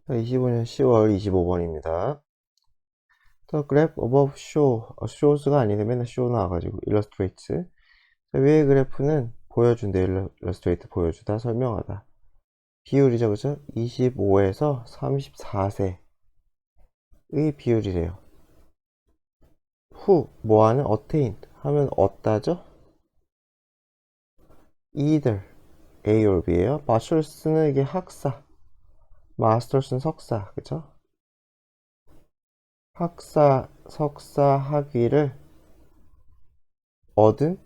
2025년 10월 25번입니다. The graph above shows가 아니네. 맨날 show 나와가지고 illustrates. 위의 그래프는 보여준대. illustrate 보여주다, 설명하다. 비율이죠, 그죠? 25에서 34세의 비율이래요. 뭐하는? attain 하면 얻다죠? either A or B예요. bachelors는 이게 학사, masters는 석사, 그죠? 학사, 석사 학위를 얻은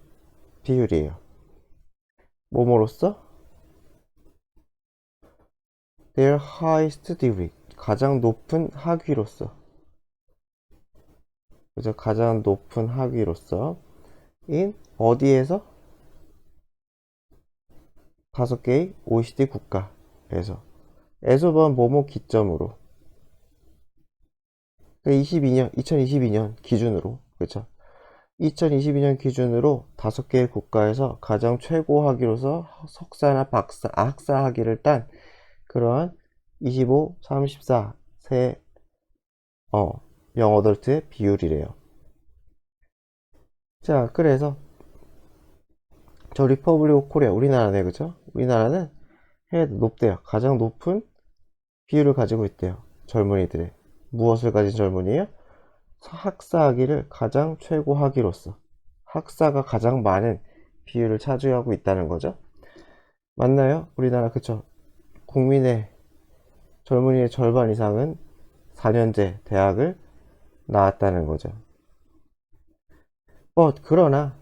비율이에요. 뭐뭐로써? Their highest degree, 가장 높은 학위로서. 그죠? 가장 높은 학위로서. in 어디에서? 5개의 OECD 국가에서. 에서번 뭐뭐 기점으로. 2022년 기준으로. 그죠? 2022년 기준으로 5개의 국가에서 가장 최고 학위로서 석사나 박사, 학사 학위를 딴 그러한 25, 34세 영어덜트의 비율이래요. 자, 그래서 저 리퍼블릭 오브 코리아, 우리나라네, 그죠? 우리나라는 높대요. 가장 높은 비율을 가지고 있대요. 젊은이들의. 무엇을 가진 젊은이에요? 학사 학위를 가장 최고 학위로서. 학사가 가장 많은 비율을 차지하고 있다는 거죠. 맞나요? 우리나라, 그쵸? 국민의 젊은이의 절반 이상은 4년제 대학을 나왔다는 거죠. 그러나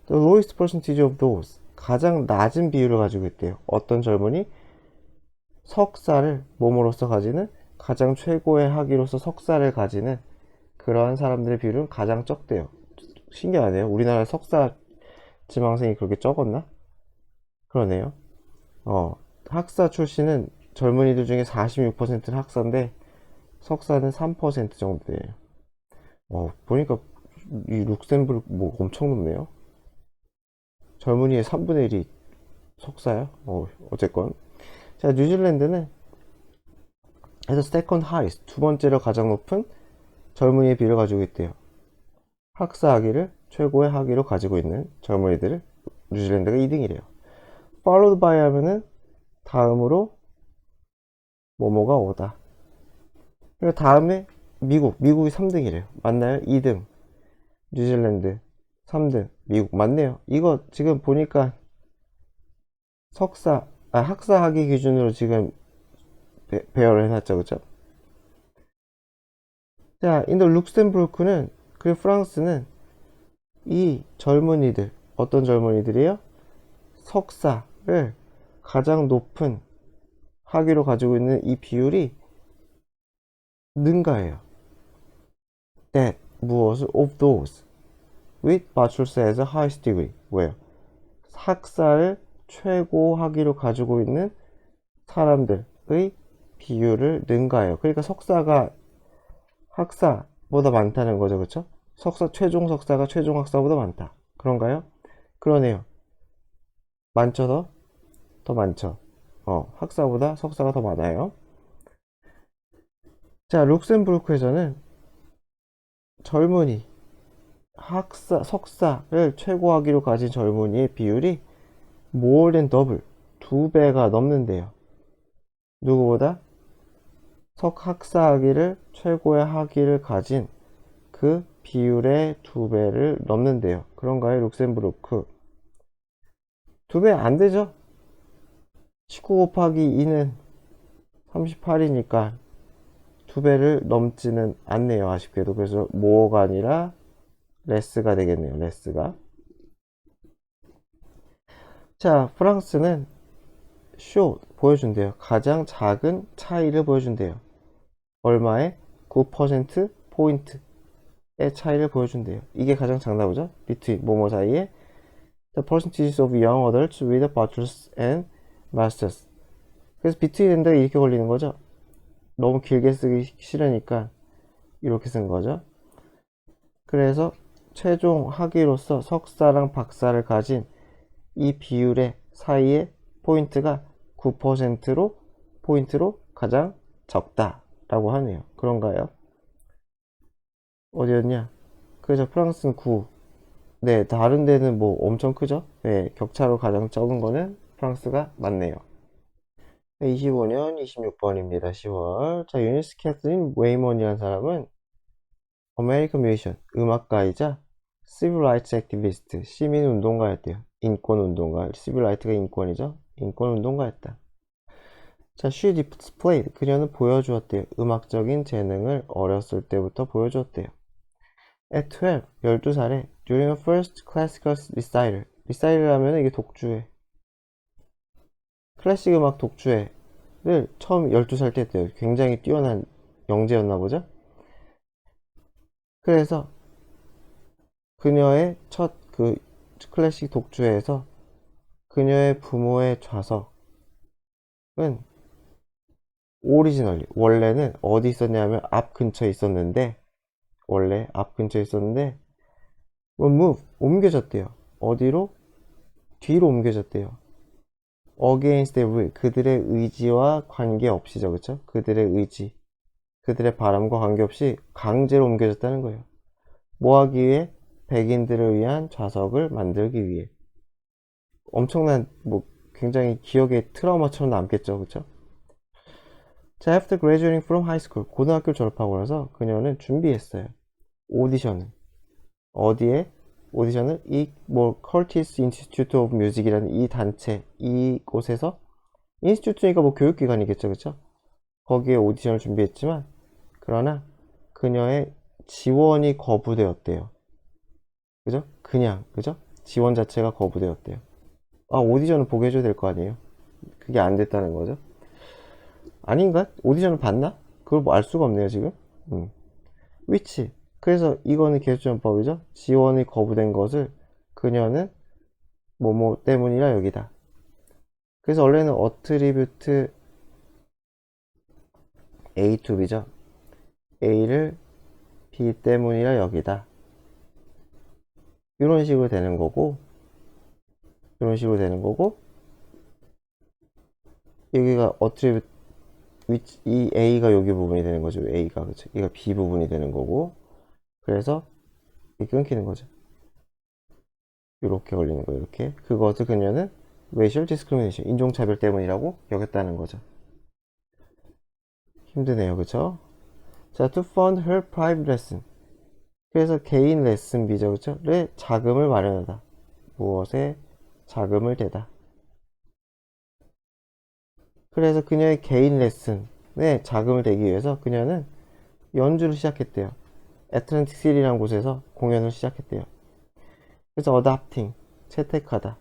the lowest percentage of those, 가장 낮은 비율을 가지고 있대요. 어떤 젊은이? 석사를 몸으로써 가지는, 가장 최고의 학위로서 석사를 가지는 그러한 사람들의 비율은 가장 적대요. 신기하네요. 우리나라 석사 지망생이 그렇게 적었나? 그러네요. 학사 출신은 젊은이들 중에 46%는 학사인데 석사는 3% 정도 돼요. 보니까 이 룩셈부르크 뭐 엄청 높네요. 젊은이의 3분의 1이 석사야? 어쨌건. 자, 뉴질랜드는 해서 세컨드 하이스트, 두 번째로 가장 높은 젊은이의 비율을 가지고 있대요. 학사 학위를 최고의 학위로 가지고 있는 젊은이들을 뉴질랜드가 2등이래요. followed by 하면은 다음으로 뭐뭐가 오다. 그리고 다음에 미국이 3등이래요. 맞나요? 2등 뉴질랜드, 3등 미국. 맞네요. 이거 지금 보니까 학사 학위 기준으로 지금 배열을 해놨죠, 그쵸? 자, 인도 룩셈부르크는, 그리고 프랑스는 이 젊은이들, 어떤 젊은이들이에요? 석사를 가장 높은 학위로 가지고 있는 이 비율이 능가해요. That, 무엇을? Of those with bachelor's as a highest degree. 왜요? 학사를 최고 학위로 가지고 있는 사람들의 비율을 능가해요. 그러니까 석사가 학사보다 많다는 거죠, 그쵸? 최종 석사가 최종 학사보다 많다. 그런가요? 그러네요. 많죠, 더 많죠. 학사보다 석사가 더 많아요. 자, 룩셈부르크에서는 젊은이, 석사를 최고 학위로 가진 젊은이의 비율이 more than double, 2배가 넘는데요. 누구보다? 학사 학위를 최고의 학위를 가진 그 비율의 2배를 넘는데요. 그런가요, 룩셈부르크? 2배 안 되죠? 19 곱하기 2는 38이니까 2배를 넘지는 않네요, 아쉽게도. 그래서 more가 아니라 less가 되겠네요, less가. 자, 프랑스는 보여준대요. 가장 작은 차이를 보여준대요. 얼마에? 9% 포인트의 차이를 보여준대요. 이게 가장 작나 보죠? between 뭐뭐 사이에 the percentages of young adults with bachelors and masters. 그래서 between인데 이렇게 걸리는 거죠. 너무 길게 쓰기 싫으니까 이렇게 쓴 거죠. 그래서 최종 학위로서 석사랑 박사를 가진 이 비율의 사이에 포인트가 9%로 가장 적다라고 하네요. 그런가요? 어디였냐? 그래서 프랑스는 9. 네, 다른 데는 뭐 엄청 크죠? 네, 격차로 가장 적은 거는 프랑스가 맞네요. 25년 26번입니다. 10월. 자, 유니스 캐슬린 웨이먼이라는 사람은 어메리칸 뮤지션, 음악가이자 시빌 라이츠 액티비스트, 시민 운동가였대요. 인권 운동가. 시빌 라이트가 인권이죠. 인권 운동가였다. 자, she displayed. 그녀는 보여주었대요. 음악적인 재능을 어렸을 때부터 보여주었대요. At 12, 12살에 during a first classical recital. recital 하면 이게 독주회. 클래식 음악 독주회를 처음 12살 때 했대요. 굉장히 뛰어난 영재였나 보죠? 그래서 그녀의 첫 그 클래식 독주회에서 그녀의 부모의 좌석은 오리지널리 원래는 어디 있었냐면 앞 근처에 있었는데 원래 앞 근처에 있었는데 move 옮겨졌대요. 어디로? 뒤로 옮겨졌대요. against their will 그들의 의지와 관계없이죠. 그쵸? 그들의 의지 그들의 바람과 관계없이 강제로 옮겨졌다는 거예요. 뭐 하기 위해? 백인들을 위한 좌석을 만들기 위해. 엄청난 뭐 굉장히 기억에 트라우마처럼 남겠죠. 그쵸? 자, after graduating from high school 고등학교를 졸업하고 나서 그녀는 준비했어요. 오디션을. 어디에? 오디션을 뭐 Curtis Institute of Music이라는 이 단체 이곳에서 인스튜트니까 뭐 교육기관이겠죠. 그쵸? 거기에 오디션을 준비했지만 그러나 그녀의 지원이 거부되었대요. 그죠? 그냥 그죠? 지원 자체가 거부되었대요. 아, 오디션을 보게 해줘야 될 거 아니에요. 그게 안 됐다는 거죠. 아닌가? 오디션을 봤나? 그걸 뭐 알 수가 없네요 지금. 위치. 그래서 이거는 기술지원법이죠. 지원이 거부된 것을 그녀는 뭐뭐 때문이라 여기다. 그래서 원래는 attribute A to B죠. A를 B 때문이라 여기다. 이런 식으로 되는 거고, 이런 식으로 되는 거고, 여기가 attribute 이 A가 여기 부분이 되는 거죠. A가 그쵸. 이가 B 부분이 되는 거고, 그래서 이 끊기는 거죠. 이렇게 걸리는 거예요. 이렇게 그것을 그녀는 racial discrimination 인종차별 때문이라고 여겼다는 거죠. 힘드네요, 그쵸? 자, to fund her private lesson. 그래서 개인 레슨비죠, 그쵸? 를 자금을 마련하다. 무엇에 자금을 대다. 그래서 그녀의 개인 레슨에 자금을 대기 위해서 그녀는 연주를 시작했대요. 애틀랜틱 시리라는 곳에서 공연을 시작했대요. 그래서 adapting, 채택하다.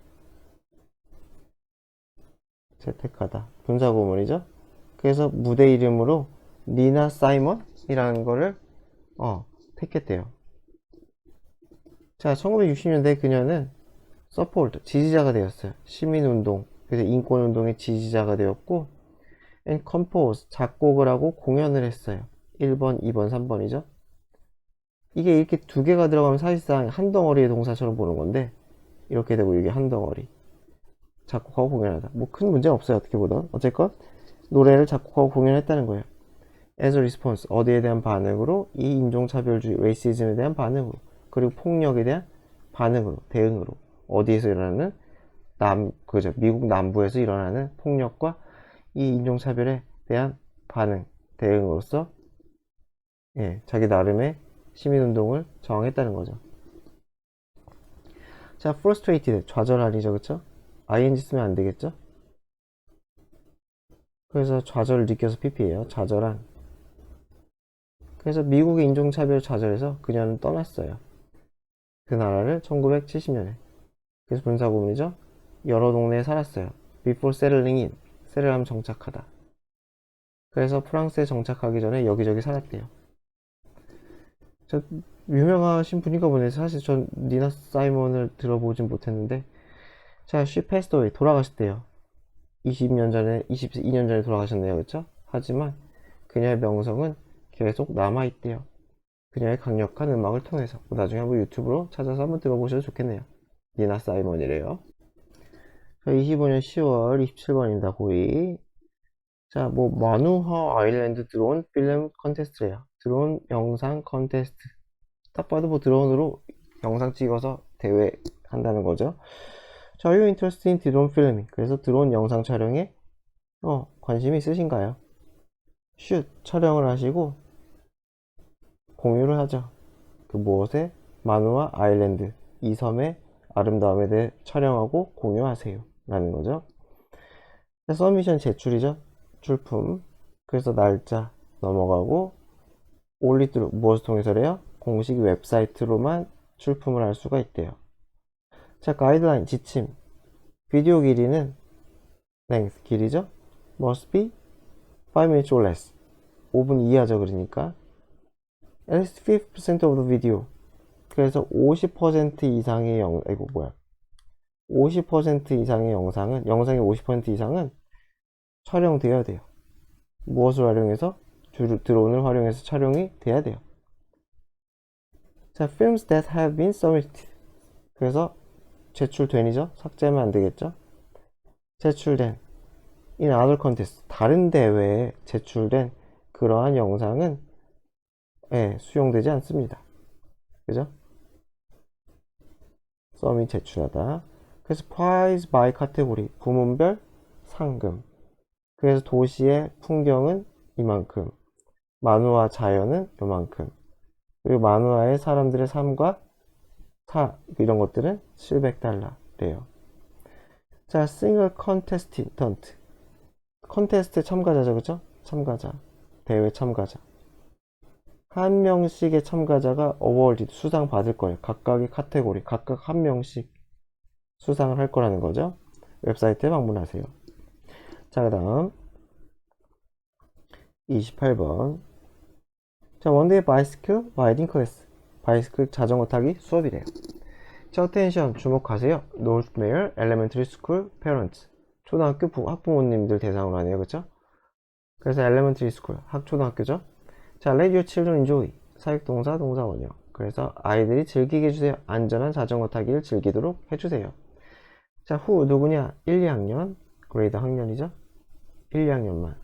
채택하다. 분사구문이죠. 그래서 무대 이름으로 니나 사이먼이라는 거를 택했대요. 자, 1960년대 그녀는 서포트, 지지자가 되었어요. 시민운동, 그래서 인권운동의 지지자가 되었고 and compose, 작곡을 하고 공연을 했어요. 1번, 2번, 3번이죠. 이게 이렇게 두 개가 들어가면 사실상 한 덩어리의 동사처럼 보는 건데 이렇게 되고 이게 한 덩어리. 작곡하고 공연하다. 뭐 큰 문제는 없어요. 어떻게 보든. 어쨌건 노래를 작곡하고 공연했다는 거예요. as a response, 어디에 대한 반응으로? 이 인종차별주의, 레이시즘에 대한 반응으로. 그리고 폭력에 대한 반응으로, 대응으로. 어디에서 일어나는? 그죠. 미국 남부에서 일어나는 폭력과 이 인종차별에 대한 반응, 대응으로서, 예, 자기 나름의 시민운동을 저항했다는 거죠. 자, frustrated, 좌절하리죠, 그쵸? ing 쓰면 안 되겠죠? 그래서 좌절을 느껴서 pp예요. 좌절한. 그래서 미국의 인종차별 좌절에서 그녀는 떠났어요. 그 나라를 1970년에. 그래서 분사구문이죠. 여러 동네에 살았어요. before settling in. 세를하면 정착하다. 그래서 프랑스에 정착하기 전에 여기저기 살았대요. 저 유명하신 분인가 보네. 사실 전 니나 사이먼을 들어보진 못했는데. 자, she passed away. 돌아가셨대요. 20년 전에, 22년 전에 돌아가셨네요. 그쵸? 하지만 그녀의 명성은 계속 남아있대요. 그녀의 강력한 음악을 통해서. 나중에 한번 유튜브로 찾아서 한번 들어보셔도 좋겠네요. 니나 사이먼이래요. 25년 10월 27번입니다. 고이. 자, 뭐 마누하 아일랜드 드론 필름 컨테스트래요. 드론 영상 컨테스트. 딱 봐도 뭐 드론으로 영상 찍어서 대회 한다는 거죠. 자, are you interested in drone filming? 그래서 드론 영상 촬영에 관심이 있으신가요? 슛 촬영을 하시고 공유를 하죠. 그 무엇에? 마누아 아일랜드 이 섬의 아름다움에 대해 촬영하고 공유하세요 라는 거죠. 서미션 제출이죠. 출품. 그래서 날짜 넘어가고 올리트로 무엇을 통해서래요? 공식 웹사이트로만 출품을 할 수가 있대요. 자, 가이드라인 지침. 비디오 길이는 length 길이죠. must be 5 minutes or less. 5분 이하죠. 그러니까 at least 50% of the video. 그래서 50% 이상의 50% 이상의 영상의 50% 이상은 촬영되어야 돼요. 무엇을 활용해서? 드론을 활용해서 촬영이 돼야 돼요. 자, films that have been submitted. 그래서 제출된이죠. 삭제하면 안 되겠죠. 제출된 in other contest. 다른 대회에 제출된 그러한 영상은 수용되지 않습니다. 그죠? 썸이 제출하다. 그래서 prize by category. 부문별 상금. 그래서 도시의 풍경은 이만큼. 만우와 자연은 요만큼. 그리고 만우아의 사람들의 삶과 이런 것들은 $700래요. 자, single contestant. 컨테스트 참가자죠, 그죠? 참가자. 대회 참가자. 한 명씩의 참가자가 어워드 수상 받을 거예요. 각각의 카테고리, 각각 한 명씩 수상을 할 거라는 거죠. 웹사이트에 방문하세요. 자, 그 다음 28번. 자, 원데이 바이스클 라이딩 클래스. 바이스클 자전거 타기 수업이래요. 자, 어텐션 주목하세요. 노스메어 엘레멘터리 스쿨 페런츠. 초등학교 학부모님들 대상으로 하네요. 그쵸? 그래서 엘레멘터리 스쿨 학초등학교죠. 자, let your children enjoy. 사역동사 동사 원형. 그래서 아이들이 즐기게 해주세요. 안전한 자전거 타기를 즐기도록 해주세요. 자, who 누구냐? 1, 2학년 그레이드 학년이죠. 1, 2학년만.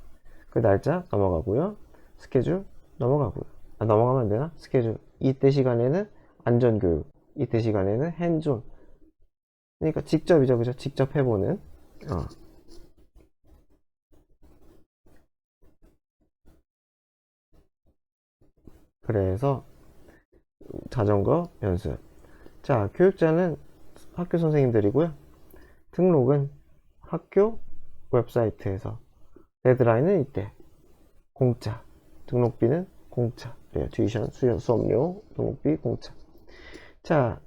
그 날짜 넘어가고요. 스케줄 넘어가고요. 넘어가면 안 되나? 스케줄. 이때 시간에는 안전교육. 이때 시간에는 핸즈온. 그러니까 직접이죠. 그죠? 직접 해보는. 그래서 자전거 연습. 자, 교육자는 학교 선생님들이고요. 등록은 학교 웹사이트에서. 데드라인은 이때. 공짜. 등록비는 공짜. 그래요. 튜이션, 수업료, 등록비 공짜. 자,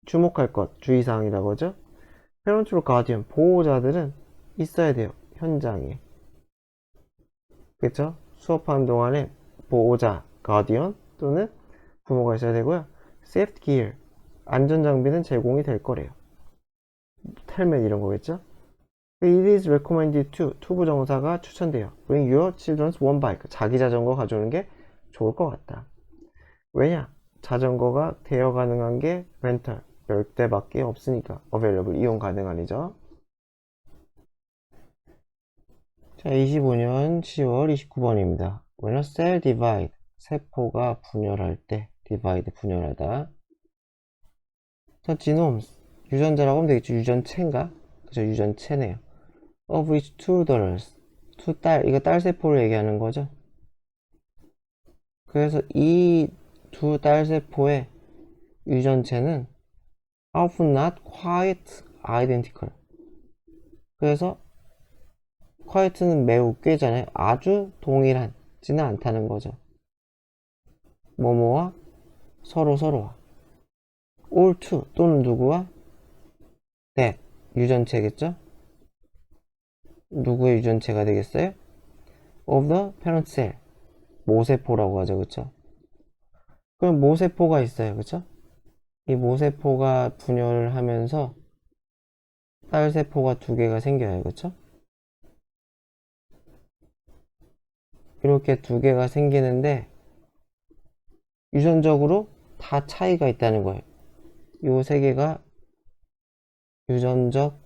주목할 것, 주의사항이라고 하죠. 페런트로 가디언, 보호자들은 있어야 돼요. 현장에. 그쵸? 수업하는 동안에 보호자, 가디언 또는 부모가 있어야 되고요. 세이프티 기어, 안전장비는 제공이 될 거래요. 헬멧 이런 거겠죠? It is recommended to, 투부정사가 추천돼요. Bring your children's one bike. 자기 자전거 가져오는 게 좋을 것 같다. 왜냐? 자전거가 대여 가능한 게 렌탈 10대밖에 없으니까 available, 이용 가능한이죠. 자, 25년 10월 29번입니다. When a cell divide, 세포가 분열할 때, divide 분열하다. 자, genomes, 유전자라고 하면 되겠죠. 유전체인가? 그죠, 유전체네요. Of which two daughters, 이거 딸세포를 얘기하는 거죠. 그래서 이 두 딸세포의 유전체는 often not quite identical. 그래서 quiet는 매우 꽤잖아요. 아주 동일하지는 않다는 거죠. 뭐뭐와 서로와. all two 또는 누구와 that 유전체겠죠. 누구의 유전체가 되겠어요? of the parent cell 모세포라고 하죠. 그쵸? 그럼 모세포가 있어요. 그쵸? 이 모세포가 분열을 하면서 딸세포가 두 개가 생겨요. 그쵸? 이렇게 두 개가 생기는데 유전적으로 다 차이가 있다는 거예요. 요 세 개가 유전적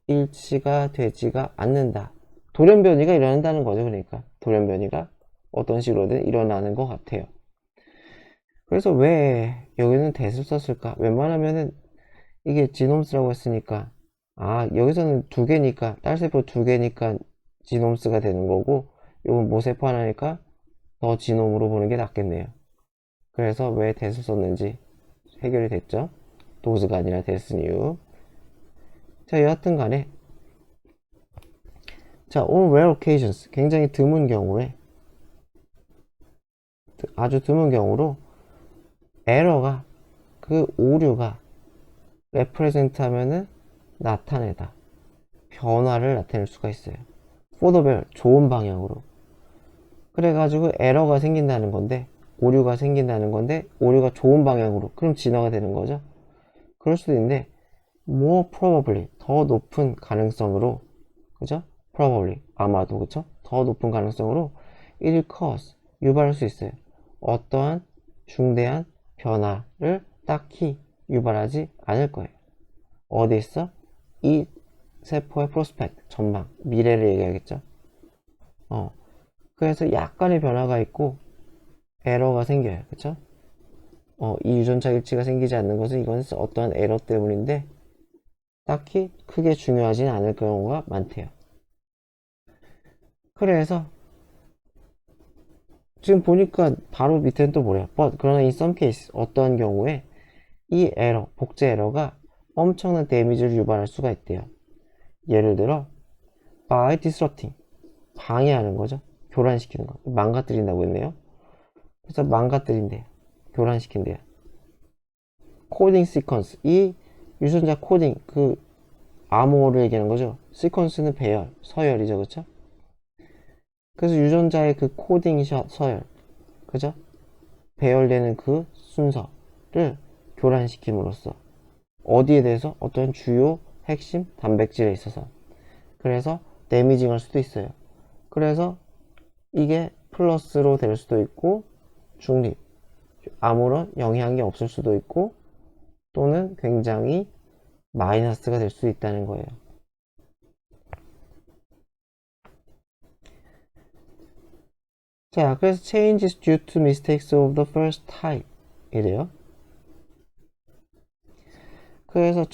일치가 되지가 않는다 돌연변이가 일어난다는 거죠. 그러니까 돌연변이가 어떤 식으로든 일어나는 것 같아요. 그래서 왜 여기는 that을 썼을까? 웬만하면은 이게 지놈스라고 했으니까 여기서는 두 개니까 딸세포 두 개니까 지놈스가 되는 거고 이건 모세포 하나니까 더 지놈으로 보는 게 낫겠네요. 그래서 왜 that을 썼는지 해결이 됐죠. 도스가 아니라 that은 이유. 자, 여하튼 간에 자, on rare occasions 굉장히 드문 경우에 아주 드문 경우로 에러가 그 오류가 represent 하면은 나타내다 변화를 나타낼 수가 있어요. for the better 좋은 방향으로. 그래가지고 에러가 생긴다는 건데 오류가 생긴다는 건데 오류가 좋은 방향으로 그럼 진화가 되는 거죠. 그럴 수도 있는데 more probably 더 높은 가능성으로 그죠? probably 아마도 그쵸? 더 높은 가능성으로 it will cause 유발할 수 있어요. 어떠한 중대한 변화를 딱히 유발하지 않을 거예요. 어디 있어? 이 세포의 프로스펙트 전망 미래를 얘기하겠죠. 그래서 약간의 변화가 있고 에러가 생겨요. 그쵸? 이 유전자 일치가 생기지 않는 것은 이건 어떠한 에러 때문인데 딱히 크게 중요하지는 않을 경우가 많대요. 그래서 지금 보니까 바로 밑에는 또 뭐래요? But 그러나 in some case 어떠한 경우에 이 에러, 복제 에러가 엄청난 데미지를 유발할 수가 있대요. 예를 들어 by disrupting 방해하는 거죠. 교란시키는 거. 망가뜨린다고 했네요. 그래서 망가뜨린대요. 교란시킨대요. 코딩 시퀀스 이 유전자 코딩 그 암호를 얘기하는 거죠. 시퀀스는 배열, 서열이죠. 그쵸? 그래서 유전자의 그 코딩 서열 그죠? 배열되는 그 순서를 교란시킴으로써 어디에 대해서 어떤 주요 핵심 단백질에 있어서 그래서 데미징 할 수도 있어요. 그래서 이게 플러스로 될 수도 있고 중립 아무런 영향이 없을 수도 있고 또는 굉장히 마이너스가 될 수 있다는 거예요. 자, 그래서 changes due to mistakes of the first type 이래요. 그래서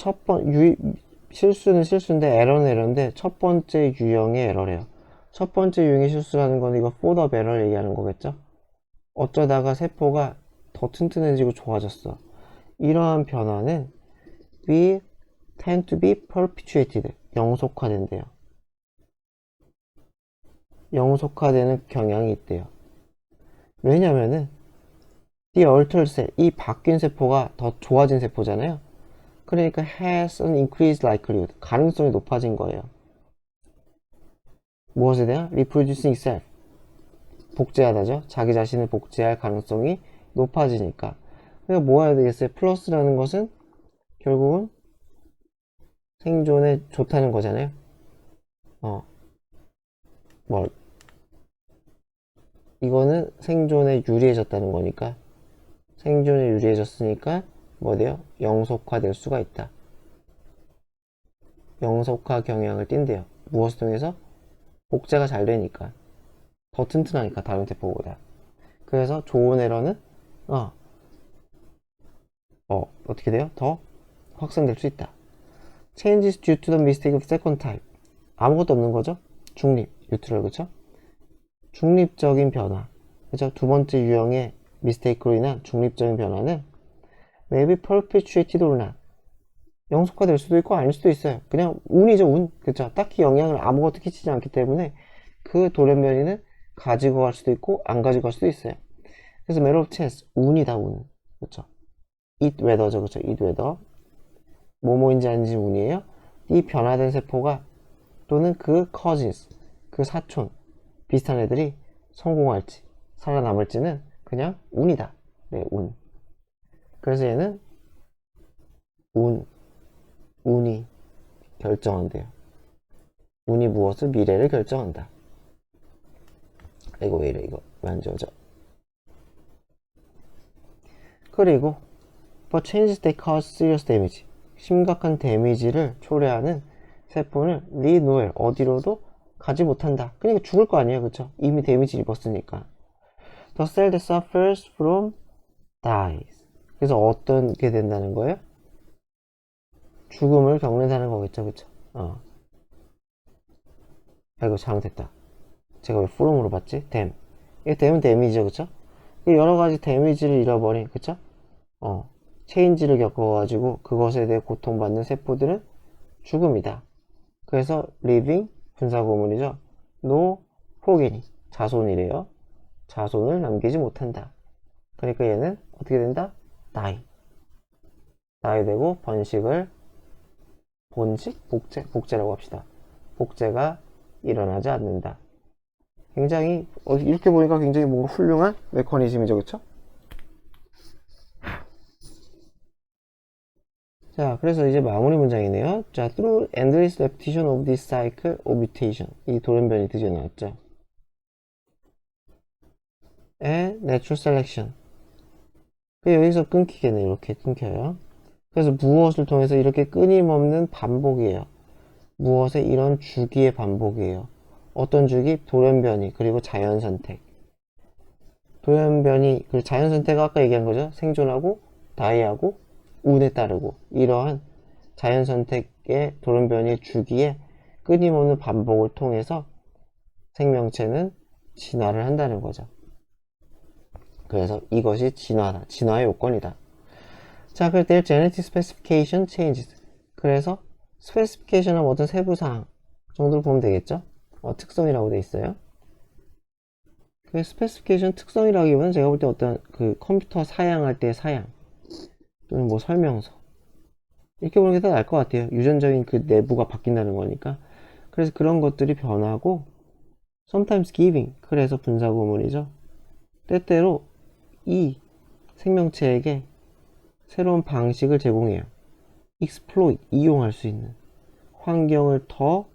실수는 실수인데 에러는 에러인데 첫 번째 유형의 에러래요. 첫 번째 유형의 실수라는 건 이거 for the better 얘기하는 거겠죠? 어쩌다가 세포가 더 튼튼해지고 좋아졌어. 이러한 변화는 we tend to be perpetuated 영속화된대요. 영속화되는 경향이 있대요. 왜냐면은 the altered cell 이 바뀐 세포가 더 좋아진 세포잖아요. 그러니까 has an increased likelihood 가능성이 높아진 거예요. 무엇에 대한? reproducing itself 복제하다죠. 자기 자신을 복제할 가능성이 높아지니까. 그러니까 뭐 해야 되겠어요? 플러스라는 것은 결국은 생존에 좋다는 거잖아요. 이거는 생존에 유리해졌다는 거니까 생존에 유리해졌으니까 뭐 돼요? 영속화될 수가 있다. 영속화 경향을 띈대요. 무엇을 통해서? 복제가 잘 되니까 더 튼튼하니까 다른 세포보다. 그래서 좋은 에러는 어떻게 돼요? 더 확산될 수 있다. Changes due to the mistake of second type 아무것도 없는 거죠? 중립, 뉴트럴 그쵸? 중립적인 변화 그죠? 두 번째 유형의 미스테이크로 인한 중립적인 변화는 maybe perpetuated or not 영속화될 수도 있고 아닐 수도 있어요. 그냥 운이죠, 운. 그쵸? 딱히 영향을 아무것도 끼치지 않기 때문에 그 돌연변이는 가지고 갈 수도 있고 안 가지고 갈 수도 있어요. 그래서 matter of chance 운이다, 운. 그쵸? it whether죠, 그쵸? it whether 뭐뭐인지 아닌지 운이에요. 이 변화된 세포가 또는 그 cousins 그 사촌 비슷한 애들이 성공할지 살아남을지는 그냥 운이다. 네, 운. 그래서 얘는 운이 결정한대요. 운이 무엇을 미래를 결정한다. 이거 왜 이래 이거 왜 안 지워져? 그리고 but changes that cause serious damage 심각한 데미지를 초래하는 세포는 리노엘 어디로도 가지 못한다. 그러니까 죽을 거 아니에요, 그쵸? 이미 데미지를 입었으니까. The cell that suffers from dies. 그래서 어떤 게 된다는 거예요? 죽음을 겪는다는 거겠죠, 그쵸? 아이고, 잘못했다. 제가 왜 from으로 봤지? 댐. 이게 댐은 데미지죠, 그쵸? 여러 가지 데미지를 잃어버린, 그쵸? 체인지를 겪어가지고 그것에 대해 고통받는 세포들은 죽음이다. 그래서 living 분사구문이죠. no progeny 자손이래요. 자손을 남기지 못한다. 그러니까 얘는 어떻게 된다? die 되고 번식을 번식? 복제라고 합시다. 복제가 일어나지 않는다. 굉장히 이렇게 보니까 굉장히 뭔가 훌륭한 메커니즘이죠, 그쵸? 자, 그래서 이제 마무리 문장이네요. 자, through endless repetition of this cycle of mutation. 이 돌연변이 드디어 나왔죠. and natural selection. 여기서 끊기겠네. 이렇게 끊겨요. 그래서 무엇을 통해서 이렇게 끊임없는 반복이에요. 무엇의 이런 주기의 반복이에요. 어떤 주기? 돌연변이, 그리고 자연선택. 돌연변이, 그리고 자연선택 아까 얘기한 거죠. 생존하고, 다이하고, 운에 따르고. 이러한 자연선택의 돌연변이 주기에 끊임없는 반복을 통해서 생명체는 진화를 한다는 거죠. 그래서 이것이 진화다. 진화의 요건이다. 자, 그래서 their genetic specification changes. 그래서 specification 하면 어떤 세부사항 정도를 보면 되겠죠? 특성이라고 돼 있어요. 그 specification 특성이라기보다는 제가 볼 때 어떤 그 컴퓨터 사양할 때의 사양 또는 뭐 설명서 이렇게 보는 게 더 나을 것 같아요. 유전적인 그 내부가 바뀐다는 거니까. 그래서 그런 것들이 변하고 sometimes giving 그래서 분사구문이죠. 때때로 이 생명체에게 새로운 방식을 제공해요. exploit 이용할 수 있는 환경을 더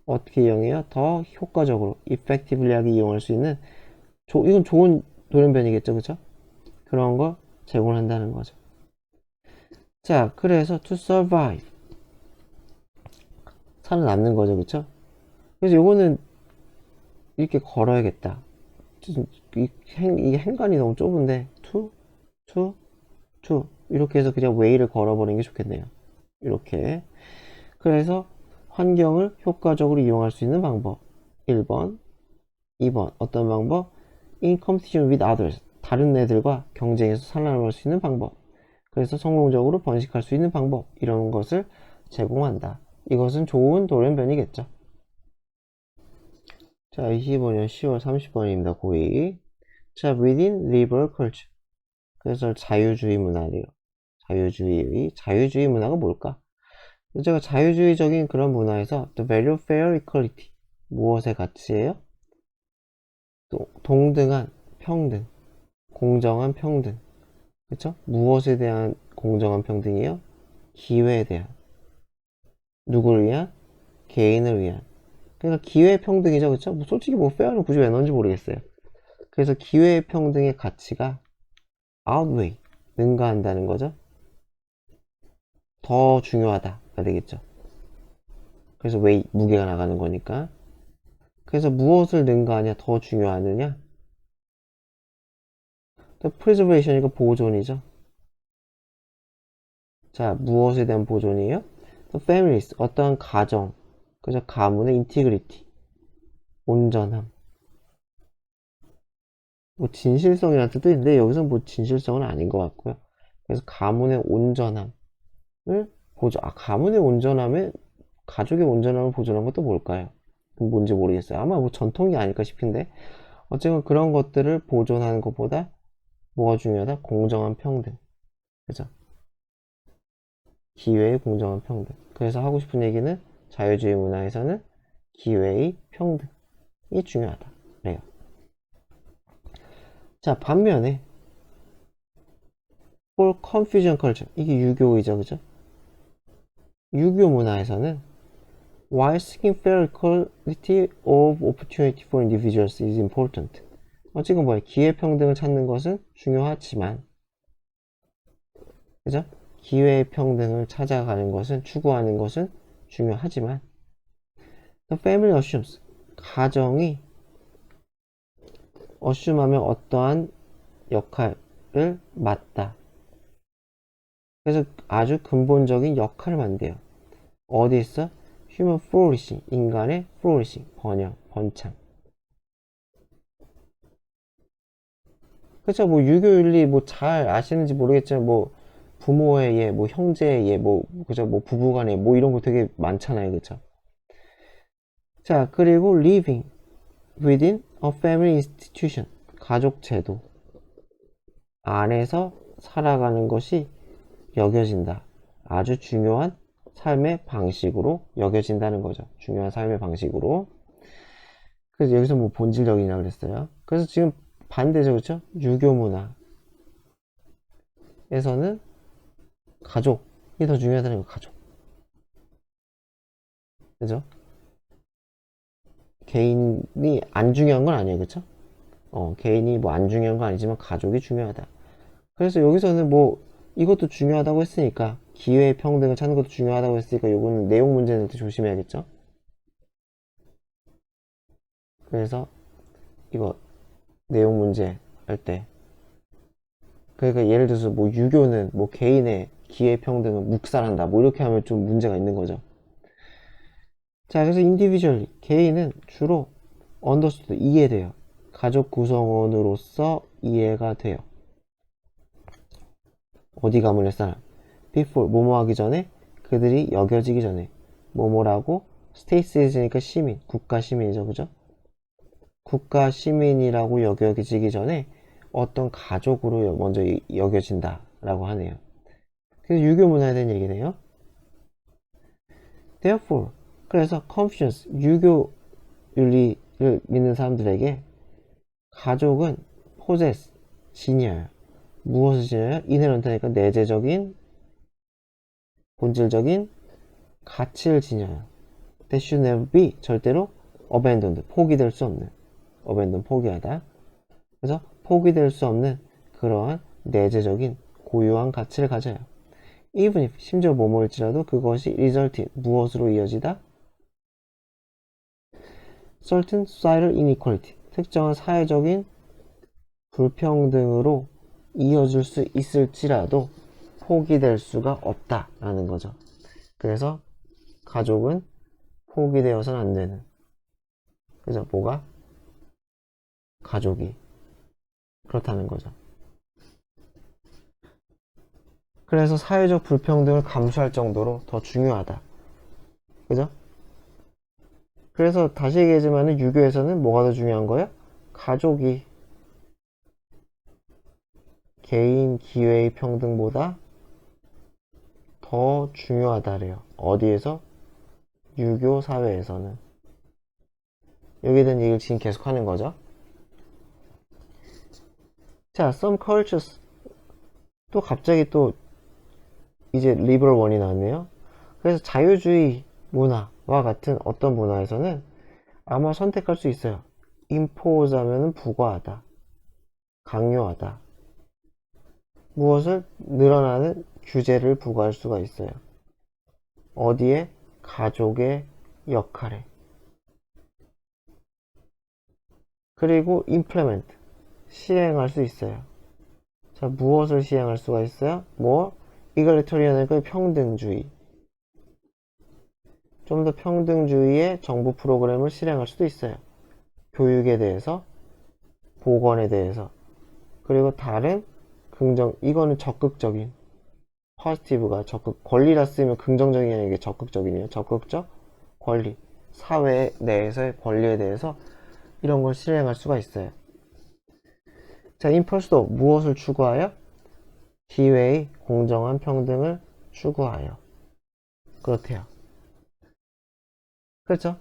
어떻게 이용해요? 더 효과적으로 effectively하게 이용할 수 있는 이건 좋은 돌연변이겠죠, 그쵸? 그런 거 제공을 한다는 거죠. 자, 그래서 to survive 살아남는 거죠, 그쵸? 그래서 요거는 이렇게 걸어야겠다. 이게 행간이 너무 좁은데 to 이렇게 해서 그냥 way를 걸어버리는 게 좋겠네요. 이렇게. 그래서 환경을 효과적으로 이용할 수 있는 방법 1번 2번 어떤 방법? in competition with others 다른 애들과 경쟁해서 살아남을 수 있는 방법 그래서 성공적으로 번식할 수 있는 방법 이런 것을 제공한다. 이것은 좋은 돌연변이겠죠. 자, 25년 10월 30번입니다. 고2. 자, within liberal culture 그래서 자유주의 문화래요. 자유주의 문화가 뭘까? 제가 자유주의적인 그런 문화에서 the value of fair equality 무엇의 가치예요? 동등한 평등, 공정한 평등. 그쵸? 무엇에 대한 공정한 평등이에요? 기회에 대한. 누구를 위한? 개인을 위한. 그러니까 기회 평등이죠, 그쵸? 뭐 솔직히 뭐 fair는 굳이 왜 넣는지 모르겠어요. 그래서 기회 평등의 가치가 outweigh 능가한다는 거죠. 더 중요하다가 되겠죠. 그래서 weigh 무게가 나가는 거니까. 그래서 무엇을 능가하냐, 더 중요하느냐? 또 preservation 이거 보존이죠. 자, 무엇에 대한 보존이에요? 또 families 어떠한 가정, 그죠? 가문의 integrity 온전함. 뭐 진실성이라는 뜻도 있는데 여기서 뭐 진실성은 아닌 것 같고요. 그래서 가문의 온전함을 가문의 온전함에 가족의 온전함을 보존한 것도 뭘까요? 뭔지 모르겠어요. 아마 뭐 전통이 아닐까 싶은데 어쨌든 그런 것들을 보존하는 것보다 뭐가 중요하다? 공정한 평등. 그죠? 기회의 공정한 평등. 그래서 하고 싶은 얘기는 자유주의 문화에서는 기회의 평등이 중요하다. 그래요. 자, 반면에 for confusion culture 이게 유교이죠, 그죠? 유교 문화에서는 while seeking fair equality of opportunity for individuals is important. 지금 뭐야? 기회 평등을 찾는 것은 중요하지만, 그죠? 기회의 평등을 찾아가는 것은 추구하는 것은 중요하지만, the family assumes 가정이 어슈하면 어떠한 역할을 맡다. 그래서 아주 근본적인 역할을 만대요. 어디 있어? human flourishing, 인간의 flourishing, 번영, 번창. 그쵸, 뭐 유교윤리 뭐 잘 아시는지 모르겠지만 뭐 부모의 예, 뭐 형제의 예, 뭐 그죠, 뭐 부부간의 뭐 이런 거 되게 많잖아요, 그쵸? 자, 그리고 living within a family institution, 가족 제도 안에서 살아가는 것이 여겨진다. 아주 중요한 삶의 방식으로 여겨진다는 거죠. 중요한 삶의 방식으로. 그래서 여기서 뭐 본질적이라고 그랬어요. 그래서 지금 반대죠, 그렇죠? 유교 문화에서는 가족이 더 중요하다는 거, 가족. 그죠? 개인이 안 중요한 건 아니에요, 그쵸? 개인이 뭐 안 중요한 건 아니지만 가족이 중요하다. 그래서 여기서는 뭐 이것도 중요하다고 했으니까 기회의 평등을 찾는 것도 중요하다고 했으니까 요거는 내용 문제는 또 조심해야겠죠? 그래서 이거 내용 문제 할 때 그러니까 예를 들어서 뭐 유교는 뭐 개인의 기회 평등을 묵살한다 뭐 이렇게 하면 좀 문제가 있는 거죠. 자, 그래서 individually 개인은 주로 understood 이해돼요. 가족 구성원으로서 이해가 돼요. 어디 가문의 사람 before 뭐뭐 하기 전에 그들이 여겨지기 전에 뭐뭐라고 state citizen이니까 시민 국가 시민이죠, 그죠? 국가 시민이라고 여겨지기 전에 어떤 가족으로 먼저 여겨진다라고 하네요. 그래서 유교 문화에 대한 얘기네요. Therefore, 그래서 Confucius, 유교 윤리를 믿는 사람들에게 가족은 possess, 지녀요. 무엇을 지녀요? inherent하니까 내재적인, 본질적인 가치를 지녀요. That should never be, 절대로 abandoned, 포기될 수 없는, abandon, 포기하다. 그래서 포기될 수 없는 그러한 내재적인 고유한 가치를 가져요. Even if, 심지어 뭐뭐일지라도 그것이 result in, 무엇으로 이어지다? certain societal inequality, 특정한 사회적인 불평등으로 이어질 수 있을지라도 포기될 수가 없다라는 거죠. 그래서 가족은 포기되어서는 안 되는. 그래서 뭐가? 가족이. 그렇다는 거죠. 그래서 사회적 불평등을 감수할 정도로 더 중요하다. 그죠? 그래서 다시 얘기하지만 유교에서는 뭐가 더 중요한 거예요? 가족이 개인 기회의 평등보다 더 중요하다래요. 어디에서? 유교 사회에서는. 여기에 대한 얘기를 지금 계속 하는 거죠. 자, some cultures. 또 갑자기 또 이제 liberal 원이 나왔네요. 그래서 자유주의 문화와 같은 어떤 문화에서는 아마 선택할 수 있어요. impose 하면은 부과하다, 강요하다. 무엇을? 늘어나는 규제를 부과할 수가 있어요. 어디에? 가족의 역할에. 그리고 implement, 시행할 수 있어요. 자, 무엇을 시행할 수가 있어요? 뭐? egalitarian이니까 평등주의. 좀 더 평등주의의 정부 프로그램을 실행할 수도 있어요. 교육에 대해서, 보건에 대해서. 그리고 다른 긍정, 이거는 적극적인, 포지티브가 적극, 권리라 쓰면 긍정적인 게 아니라 이게 적극적이네요. 적극적 권리. 사회 내에서의 권리에 대해서 이런 걸 실행할 수가 있어요. 자, 인펄스도 무엇을 추구하여? 기회의 공정한 평등을 추구하여. 그렇대요. 그렇죠?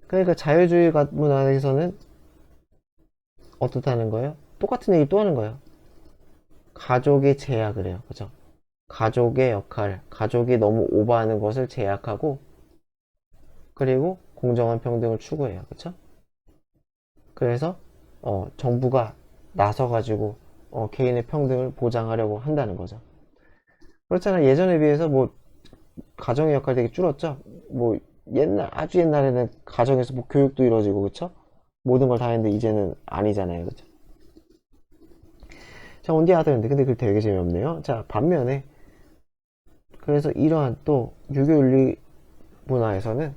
그러니까 자유주의 문화에서는 어떻다는 거예요? 똑같은 얘기 또 하는 거예요. 가족의 제약을 해요. 그죠? 가족의 역할, 가족이 너무 오버하는 것을 제약하고, 그리고 공정한 평등을 추구해요. 그쵸? 그래서, 정부가 나서가지고, 개인의 평등을 보장하려고 한다는 거죠. 그렇잖아. 예전에 비해서 뭐, 가정의 역할 되게 줄었죠? 뭐, 아주 옛날에는 가정에서 뭐 교육도 이루어지고, 그쵸? 모든 걸 다 했는데 이제는 아니잖아요, 그쵸? 자, on the other hand. 근데 그게 되게 재미없네요. 자, 반면에, 그래서 이러한 또 유교윤리 문화에서는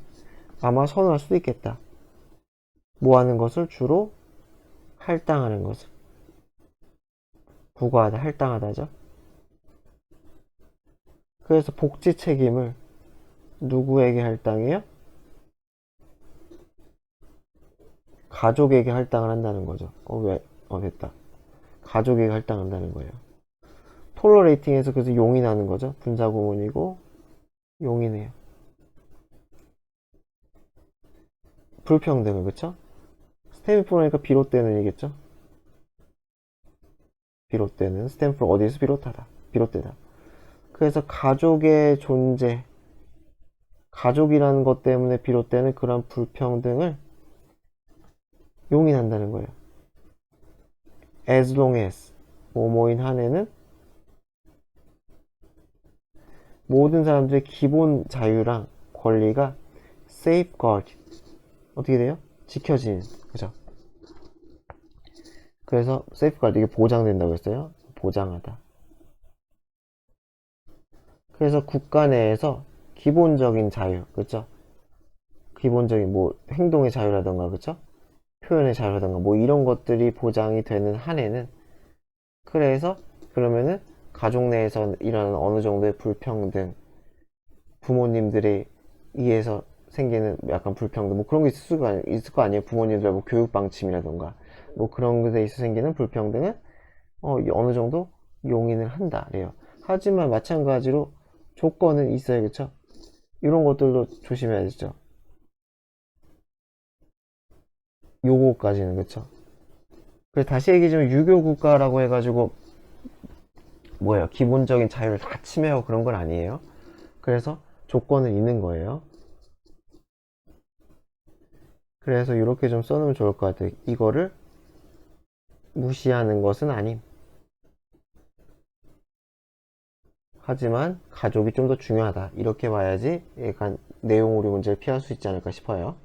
아마 선호할 수도 있겠다. 뭐 하는 것을 주로 할당하는 것을. 부과하다, 할당하다죠. 그래서 복지 책임을 누구에게 할당해요? 가족에게 할당을 한다는 거죠. 왜? 됐다. 가족에게 할당한다는 거예요. 톨러레이팅에서 그래서 용인하는 거죠. 분사구문이고 용인해요. 불평등을, 그쵸? 스탠포드니까 비롯되는 얘기겠죠? 비롯되는, 스탠포드 어디에서 비롯하다, 비롯되다. 그래서 가족의 존재, 가족이라는 것 때문에 비롯되는 그런 불평등을 용인한다는 거예요. As long as 뭐뭐인 한에는 모든 사람들의 기본 자유랑 권리가 safeguard, 어떻게 돼요? 지켜진, 그죠? 그래서 safeguard, 이게 보장된다고 했어요. 보장하다. 그래서 국가 내에서 기본적인 자유, 그쵸? 기본적인 뭐 행동의 자유라던가, 그쵸? 표현의 자유라던가 뭐 이런 것들이 보장이 되는 한에는, 그래서 그러면은 가족 내에서 일어나는 어느 정도의 불평등, 부모님들에 의해서 생기는 약간 불평등, 뭐 그런 게 있을 거 아니에요. 부모님들 뭐 교육 방침이라던가 뭐 그런 것에 있어 생기는 불평등은 어느 정도 용인을 한다래요. 하지만 마찬가지로 조건은 있어요, 그쵸? 이런 것들도 조심해야 되죠. 요거까지는, 그쵸? 그래서 다시 얘기하자면 유교 국가라고 해가지고 뭐예요? 기본적인 자유를 다 침해하고 그런 건 아니에요. 그래서 조건은 있는 거예요. 그래서 이렇게 좀 써놓으면 좋을 것 같아요. 이거를 무시하는 것은 아님. 하지만 가족이 좀 더 중요하다. 이렇게 봐야지 약간 내용 오류 문제를 피할 수 있지 않을까 싶어요.